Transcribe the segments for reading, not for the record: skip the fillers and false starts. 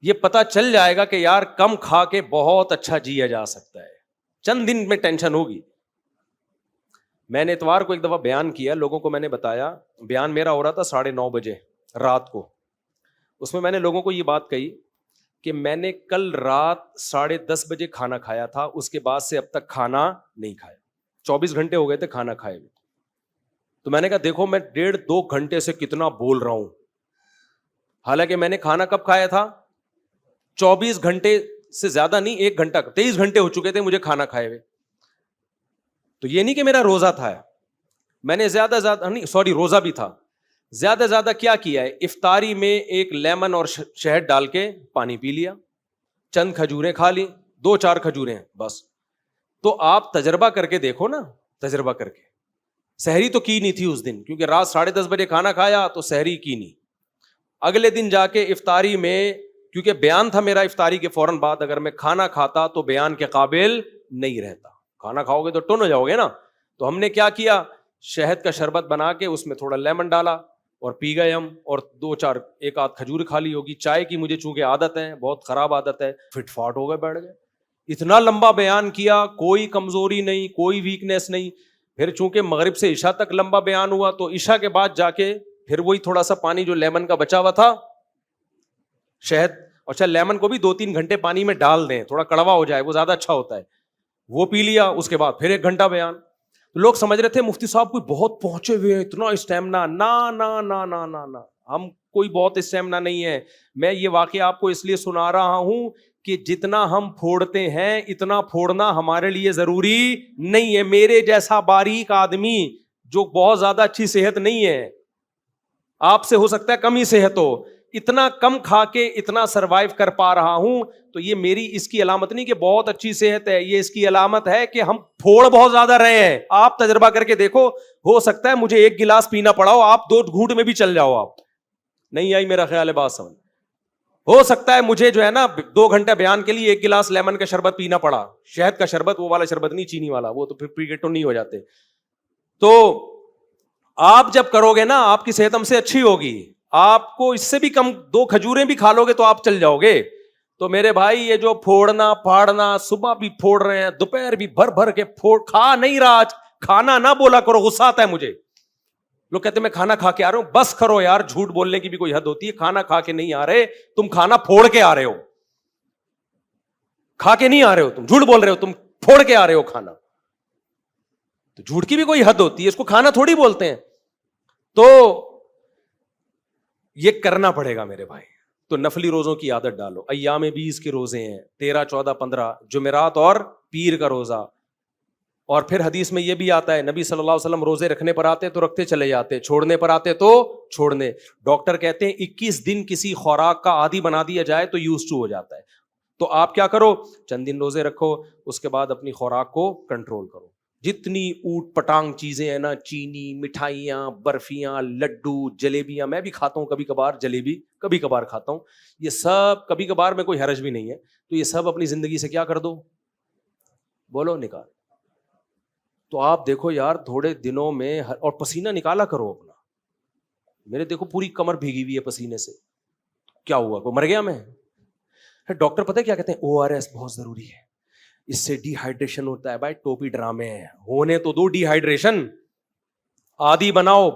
یہ پتا چل جائے گا کہ یار کم کھا کے بہت اچھا جیا جا سکتا ہے, چند دن میں ٹینشن ہوگی. میں نے اتوار کو ایک دفعہ بیان کیا, لوگوں کو میں نے بتایا, بیان میرا ہو رہا تھا 9:30 بجے رات کو. اس میں نے لوگوں کو یہ بات کہی کہ میں نے کل رات 10:30 بجے کھانا کھایا تھا, اس کے بعد سے اب تک کھانا نہیں کھایا, 24 گھنٹے ہو گئے تھے کھانا کھائے ہوئے. تو میں نے کہا دیکھو میں 1.5-2 گھنٹے سے کتنا بول رہا ہوں, حالانکہ میں نے کھانا کب کھایا تھا, 24 گھنٹے سے زیادہ نہیں, 1 گھنٹہ, 23 گھنٹے ہو چکے تھے مجھے کھانا کھائے ہوئے. تو یہ نہیں کہ میرا روزہ تھا, میں نے زیادہ نہیں, سوری روزہ بھی تھا, زیادہ زیادہ کیا کیا ہے, افطاری میں ایک لیمن اور شہد ڈال کے پانی پی لیا, چند کھجوریں کھا لی, 2-4 کھجوریں بس. تو آپ تجربہ کر کے دیکھو نا, تجربہ کر کے. سحری تو کی نہیں تھی اس دن, کیونکہ رات 10:30 بجے کھانا کھایا تو سحری کی نہیں. اگلے دن جا کے افطاری میں, کیونکہ بیان تھا میرا افطاری کے فوراً بعد, اگر میں کھانا کھاتا تو بیان کے قابل نہیں رہتا, کھانا کھاؤ گے تو ٹن ہو جاؤ گے نا. تو ہم نے کیا کیا, شہد کا شربت بنا کے اس میں تھوڑا لیمن ڈالا اور پی گئے ہم, اور 2-4 ایک آدھ کھجور کھا لی ہوگی. چائے کی مجھے چونکہ عادت ہے, بہت خراب عادت ہے, فٹ فاٹ ہو گئے, بیٹھ گئے. اتنا لمبا بیان کیا, کوئی کمزوری نہیں, کوئی ویکنیس نہیں. پھر چونکہ مغرب سے عشاء تک لمبا بیان ہوا, تو عشاء کے بعد جا کے پھر وہی تھوڑا سا پانی جو لیمن کا بچا ہوا تھا, شہد, اچھا لیمن کو بھی 2-3 گھنٹے پانی میں ڈال دیں, تھوڑا کڑوا ہو جائے, وہ زیادہ اچھا ہوتا ہے, وہ پی لیا. اس کے بعد پھر 1 گھنٹہ بیان. لوگ سمجھ رہے تھے مفتی صاحب کوئی بہت پہنچے ہوئے ہیں, اتنا اسٹیمنا. نا نا نا نا نا نا, ہم کوئی بہت اسٹیمنا نہیں ہے. میں یہ واقعہ آپ کو اس لیے سنا رہا ہوں کہ جتنا ہم پھوڑتے ہیں اتنا پھوڑنا ہمارے لیے ضروری نہیں ہے. میرے جیسا باریک آدمی جو بہت زیادہ اچھی صحت نہیں ہے, آپ سے ہو سکتا ہے کم ہی صحت ہو, اتنا کم کھا کے اتنا سروائیو کر پا رہا ہوں, تو یہ میری اس کی علامت نہیں کہ بہت اچھی صحت ہے, یہ اس کی علامت ہے کہ ہم پھوڑ بہت زیادہ رہے ہیں. آپ تجربہ کر کے دیکھو, ہو سکتا ہے مجھے 1 گلاس پینا پڑا ہو, آپ 2 گھونٹ میں بھی چل جاؤ. آپ نہیں آئی میرا خیال ہے بات سمجھ. ہو سکتا ہے مجھے جو ہے نا 2 گھنٹے بیان کے لیے 1 گلاس لیمن کا شربت پینا پڑا, شہد کا شربت, وہ والا شربت نہیں, چینی والا, وہ تو پھر پی کے ٹو نہیں ہو جاتے. تو آپ جب کرو گے نا, آپ کی صحت ہم سے اچھی ہوگی. آپ کو اس سے بھی کم 2 کھجوریں بھی کھا لو گے تو آپ چل جاؤ گے. تو میرے بھائی یہ جو پھوڑنا پھاڑنا, صبح بھی پھوڑ رہے ہیں, دوپہر بھی بھر بھر کے پھوڑ, کھا نہیں رہا, کھانا نہ بولا کرو, غصہ آتا ہے مجھے. لوگ کہتے ہیں میں کھانا کھا کے آ رہا ہوں, بس کرو یار, جھوٹ بولنے کی بھی کوئی حد ہوتی ہے. کھانا کھا کے نہیں آ رہے تم, کھانا پھوڑ کے آ رہے ہو. کھا کے نہیں آ رہے ہو تم, جھوٹ بول رہے ہو, تم پھوڑ کے آ رہے ہو کھانا. تو جھوٹ کی بھی کوئی حد ہوتی ہے, اس کو کھانا تھوڑی بولتے ہیں. تو یہ کرنا پڑے گا میرے بھائی. تو نفلی روزوں کی عادت ڈالو. ایام 20 کے روزے ہیں, 13, 14, 15, جمعرات اور پیر کا روزہ. اور پھر حدیث میں یہ بھی آتا ہے, نبی صلی اللہ علیہ وسلم روزے رکھنے پر آتے تو رکھتے چلے جاتے, چھوڑنے پر آتے تو چھوڑنے. ڈاکٹر کہتے ہیں 21 دن کسی خوراک کا عادی بنا دیا جائے تو یوز ٹو ہو جاتا ہے. تو آپ کیا کرو, چند دن روزے رکھو, اس کے بعد اپنی خوراک کو کنٹرول کرو. جتنی اوٹ پٹانگ چیزیں ہیں نا, چینی, مٹھائیاں, برفیاں, لڈو, جلیبیاں, میں بھی کھاتا ہوں کبھی کبھار, جلیبی کبھی کبھار کھاتا ہوں, یہ سب کبھی کبھار میں کوئی حرج بھی نہیں ہے. تو یہ سب اپنی زندگی سے کیا کر دو, بولو, نکال. تو آپ دیکھو یار تھوڑے دنوں میں, اور پسینہ نکالا کرو اپنا. میرے دیکھو پوری کمر بھیگی ہوئی ہے پسینے سے, کیا ہوا, کوئی مر گیا میں؟ ڈاکٹر پتہ ہے کیا کہتے ہیں, ORS بہت ضروری ہے, اس سے ڈی ہائیڈریشن ہوتا ہے. بھائی ٹوپی ڈرامے ہیں, ہونے تو دو ڈی ہائیڈریشن, عادی بناؤ.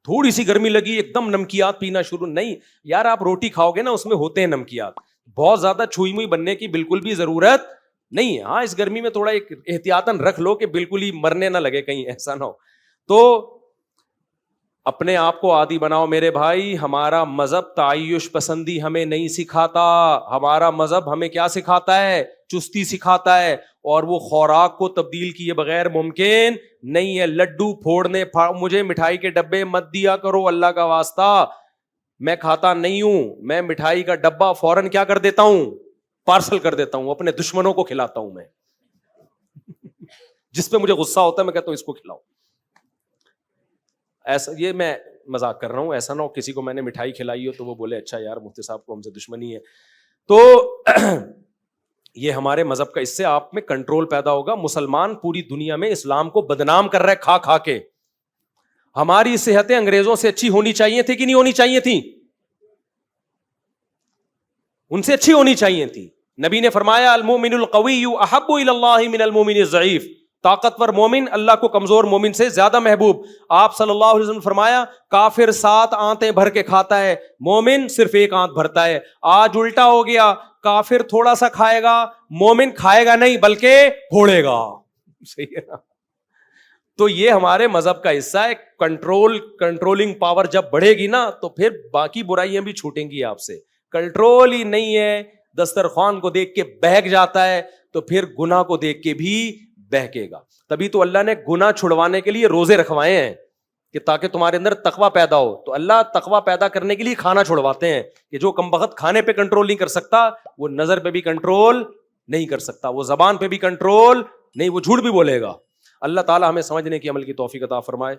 تھوڑی سی گرمی لگی ایک دم نمکیات پینا شروع, نہیں یار, آپ روٹی کھاؤ گے نا اس میں ہوتے ہیں نمکیات. بہت زیادہ چھوئی موئی بننے کی بالکل بھی ضرورت نہیں ہے. ہاں اس گرمی میں تھوڑا ایک احتیاطاً رکھ لو کہ بالکل ہی مرنے نہ لگے, کہیں ایسا نہ ہو. تو اپنے آپ کو عادی بناؤ میرے بھائی. ہمارا مذہب تعیش پسندی ہمیں نہیں سکھاتا, ہمارا مذہب ہمیں کیا سکھاتا ہے, چستی سکھاتا ہے. اور وہ خوراک کو تبدیل کیے بغیر ممکن نہیں ہے. لڈو پھوڑنے, مجھے مٹھائی کے ڈبے مت دیا کرو اللہ کا واسطہ, میں کھاتا نہیں ہوں. میں مٹھائی کا ڈبہ فوراً کیا کر دیتا ہوں, پارسل کر دیتا ہوں, اپنے دشمنوں کو کھلاتا ہوں. میں جس پہ مجھے غصہ ہوتا ہے میں کہتا ہوں اس کو کھلاؤ. ایسا, یہ میں مذاق کر رہا ہوں, ایسا نہ ہو کسی کو میں نے مٹھائی کھلائی ہو تو وہ بولے اچھا یار مفتی صاحب کو ہم سے دشمنی ہے. تو یہ ہمارے مذہب کا, اس سے آپ میں کنٹرول پیدا ہوگا. مسلمان پوری دنیا میں اسلام کو بدنام کر رہے کھا کھا کے. ہماری صحتیں انگریزوں سے اچھی ہونی چاہیے تھی کہ نہیں ہونی چاہیے تھی؟ ان سے اچھی ہونی چاہیے تھی. نبی نے فرمایا المومن القوی احب الی اللہ من المومن الضعیف, طاقتور مومن اللہ کو کمزور مومن سے زیادہ محبوب. آپ صلی اللہ علیہ وسلم نے فرمایا کافر 7 آنتیں بھر کے کھاتا ہے, مومن صرف 1 آنت بھرتا ہے. آج الٹا ہو گیا, کافر تھوڑا سا کھائے گا, مومن کھائے گا نہیں بلکہ پھوڑے گا. صحیح ہے نا؟ تو یہ ہمارے مذہب کا حصہ ہے. کنٹرولنگ پاور جب بڑھے گی نا تو پھر باقی برائیاں بھی چھوٹیں گی آپ سے. کنٹرول ہی نہیں ہے, دسترخوان کو دیکھ کے بہک جاتا ہے تو پھر گناہ کو دیکھ کے بھی بہکے گا. تبھی تو اللہ نے گناہ چھڑوانے کے لیے روزے رکھوائے ہیں کہ تاکہ تمہارے اندر تقوی پیدا ہو. تو اللہ تقوی پیدا کرنے کے لیے کھانا چھڑواتے ہیں کہ جو کمبخت کھانے پہ کنٹرول نہیں کر سکتا وہ نظر پہ بھی کنٹرول نہیں کر سکتا, وہ زبان پہ بھی کنٹرول نہیں, وہ جھوٹ بھی بولے گا. اللہ تعالی ہمیں سمجھنے کی عمل کی توفیق عطا فرمائے.